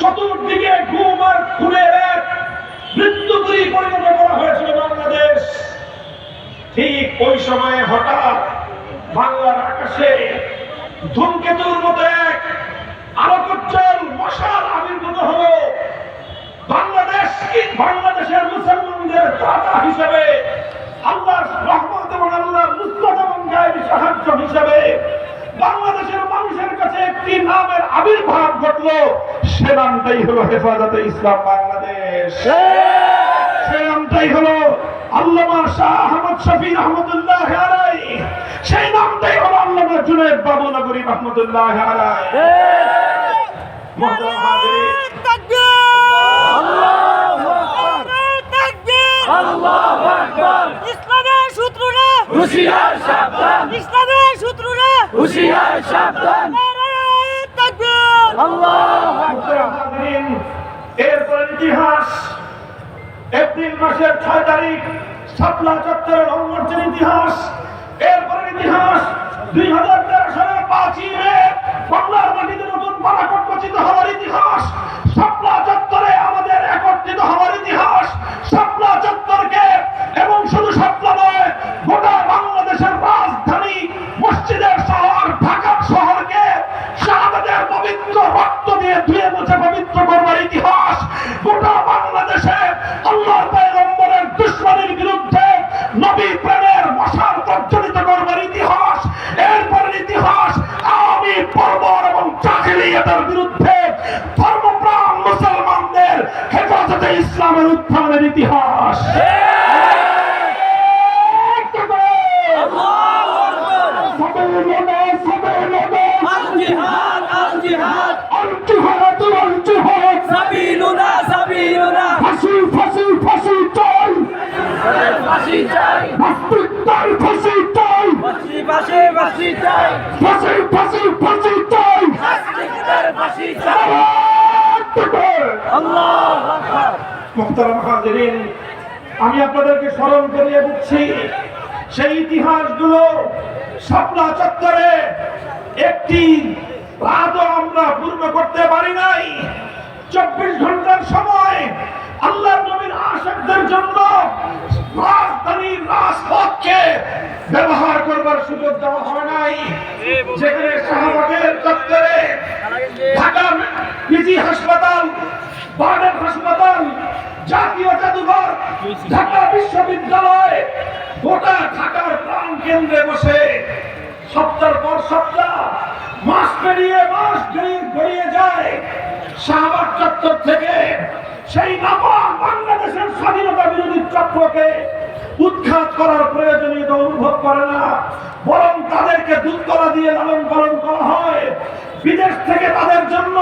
চতুর্দিকে গুম আর খুনের এক মৃত্যুপুরী পরিণত করা হয়েছিল বাংলাদেশ। ঠিক ওই সময়ে হঠাৎ বাংলার আকাশে ধূমকেতুর মতো এক আলোকোজ্জ্বল মশাল আবির্ভূত হলো। বাংলাদেশের মুসলমানদের ত্রাতা হিসেবে, আল্লাহর রহমত এবং আল্লাহর নুসরত এবং গায়েবী সাহায্য হিসেবে বাংলাদেশের মানুষের কাছে একটি নামের আবির্ভাব ঘটলো। সে নামটাই হলো হেফাজতে ইসলাম বাংলাদেশ। সে নামটাই হলো আল্লামা শাহ আহমদ শফি রহমতুল্লাহ আলাইহি। সেই নামটাই হলো আল্লামা জুনায়েদ বাবুনগরী রহমতুল্লাহ আলাইহি। মুহতারাম হাজিরিন, আল্লাহু আকবার। ইসলামের শত্রুরা হুঁশিয়ার সাবধান, ইসলামের শত্রুরা হুঁশিয়ার সাবধান। নারায়ে তাকবীর, আল্লাহু আকবার। এরপর ইতিহাস এপ্রিল মাসের 6 তারিখ শাপলা চত্বরের লঙ্ঘনের ইতিহাস। এরপর ইতিহাস 2013 সালের 5ই মে বাংলার মাটিতে নতুন বারাকত রচিত হওয়ার ইতিহাস। শাপলা চত্বরে আমাদের একত্রিত হওয়ার ইতিহাস। শাপলা চত্বরকে এবং শুধু শাপলা নয়, গোটা বাংলাদেশের রাজধানী মসজিদের শহর ঢাকা শহরকে শাহাদাতের পবিত্র রক্ত দিয়ে ধুয়ে মুছে পবিত্র করবার ইতিহাস। গোটা বাংলাদেশে আল্লাহর পয়গম্বরের দুশমনের বিরুদ্ধে নবী প্রেমের মশাল প্রজ্বলিত করবার ইতিহাস। এরপর ইতিহাস আওয়ামী বর্বর এবং জাহেলিয়াতের বিরুদ্ধে ধর্মপ্রাণ মুসলমানদের হেফাজতে ইসলামের উত্থানের ইতিহাস। মুহতারাম হাজিরিন, আমি আপনাদেরকে স্মরণ করিয়ে দিচ্ছি সেই ইতিহাসগুলো। শাপলা চত্বরে একটি রাতও আমরা পূর্ণ করতে পারি নাই। 24 ঘন্টার সময় আল্লাহর নবীর আশিকদের জন্য রাজধানীর রাজপথকে ব্যবহার করবার সুযোগ দেওয়া হয় নাই। যেখানে শাহবাগের চত্বরে ঢাকার পিজি হাসপাতাল, বার্ডেন হাসপাতাল, জাতীয় জাদুঘর, ঢাকা বিশ্ববিদ্যালয়, গোটা ঢাকার প্রাণ কেন্দ্রে বসে সপ্তাহ পর সপ্তাহ, মাস পেরিয়ে মাস গড়িয়ে যায়, শাহবাগ চত্বর থেকে সেই নাপাক বাংলাদেশের স্বাধীনতা বিরোধী চক্রকে উৎখাত করার প্রয়োজনীয়তা অনুভব করে না, বরং তাদেরকে দুধকলা দিয়ে লালন পালন করা হয়। বিদেশ থেকে তাদের জন্য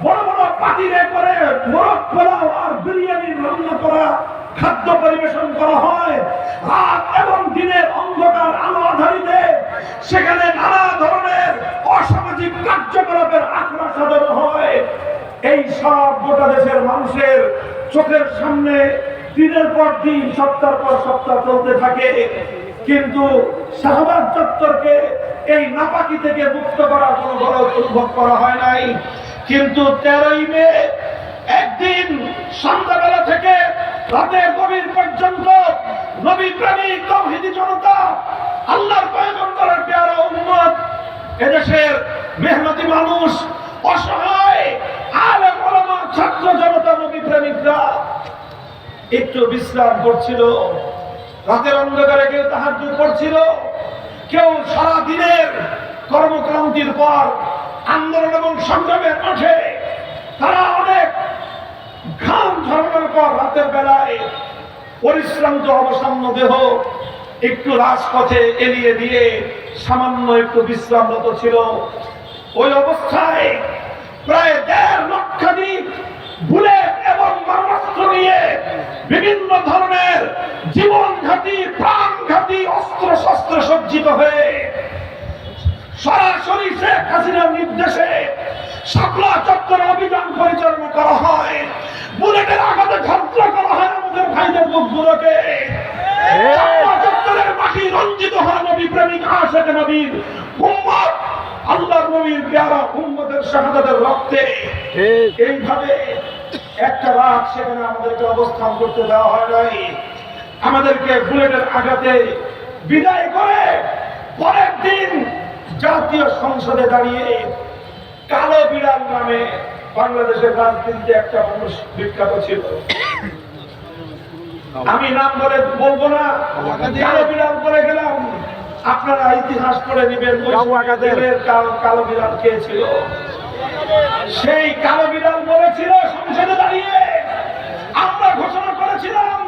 বড় বড় পাতিলে করে মোরগ পোলাও আর বিরিয়ানি রান্না করা খাদ্য পরিবেশন করা হয়। রাত এবং দিনের অন্ধকার আলো আধারিতে সেখানে নানা ধরনের অসামাজিক কার্যকলাপের আখড়া সাজানো হয়। এই সব গোটা দেশের মানুষের চোখের সামনে দিনের পর দিন, সপ্তাহ পর সপ্তাহ চলতে থাকে। কিন্তু শাহবাগ চত্বরকে এই নাপাকি থেকে মুক্ত করার কোনো বড় অনুভব করা হয় নাই। কিন্তু 13ই মে একদিন সন্ধ্যাবেলা থেকে রাতের গভীর পর্যন্ত নবী প্রেমিক তাওহীদি জনতা, আল্লাহর পয়গম্বরের প্যারা উম্মত, এদেশের মেহনতি মানুষ, অসহায় আলেম ওলামা, ছাত্র জনতা, নবী প্রেমিকরা একটু বিশ্রাম করছিল। রাতের অন্ধকারে কেউ তাহাজ্জুদ পড়ছিল, কেউ সারা দিনের কর্মক্রান্তির পর আন্দোলন এবং সংগ্রামের মাঠে তারা অনেক ঘাম ঝরানোর পর রাতের বেলায় পরিশ্রান্ত অবসন্ন দেহ একটু রাজপথে এলিয়ে দিয়ে সামান্য একটু বিশ্রামরত ছিল। ওই অবস্থায় প্রায় 1.5 লক্ষাধিক বুলেট এবং মারণাস্ত্র নিয়ে বিভিন্ন ধরনের জীবনঘাতী, প্রাণঘাতী অস্ত্র শস্ত্র সজ্জিত হয়ে সরাসরি শেখ হাসিনার নির্দেশে শাপলা চত্বরে অভিযান পরিচালনা করা হয়। বুলেটের আঘাতে ঝাঁঝরা করা হয় আমাদের ভাইদের মুখগুলোকে। শাপলা চত্বরের মাটি রঞ্জিত হয় নবী প্রেমিক আশিক নবীর উম্মত আল্লাহর নবীর পেয়ারা উম্মতের শাহাদাতের রক্তে এইভাবে একটা রাত সেখানে আমাদেরকে অবস্থান করতে দেওয়া হয় নাই। আমাদেরকে বুলেটের আঘাতে বিদায় করে পরের দিন জাতীয় সংসদে দাঁড়িয়ে কালো বিড়াল নামে বাংলাদেশের রাজনীতিতে একটা মানুষ বিখ্যাত ছিল, আমি নাম বলে বলবো না, কালো বিড়াল বলে গেলাম, আপনারা ইতিহাস পড়ে নেবেন কালো বিড়াল কে ছিল। সেই কালো বিড়াল বলেছিল সংসদে দাঁড়িয়ে, আমরা ঘোষণা করেছিলাম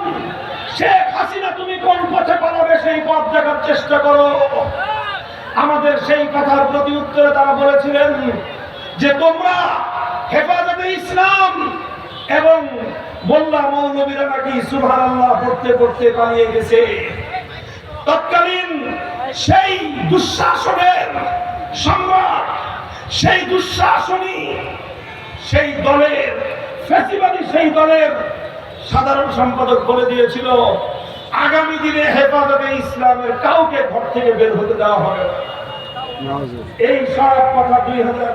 শেখ হাসিনা তুমি কোন পথে পালাবে সেই পথ দেখার চেষ্টা করো। আমাদের সেই কথার প্রতি উত্তরে তারা বলেছিলেন যে তোমরা হেফাজতে ইসলাম এবং মোল্লা মৌলবীরা নাকি সুবহানাল্লাহ পড়তে পড়তে পালিয়ে গেছে। তৎকালীন সেই দুঃশাসনের সম্রাট, সেই দুঃশাসনী, সেই দলের ফ্যাসিবাদী, সেই দলের সাধারণ সম্পাদক বলে দিয়েছিল আগামী দিনে হেফাজতে ইসলামের কাউকে ঘর থেকে বের হতে দেওয়া হবে না। এই সব কথা 2000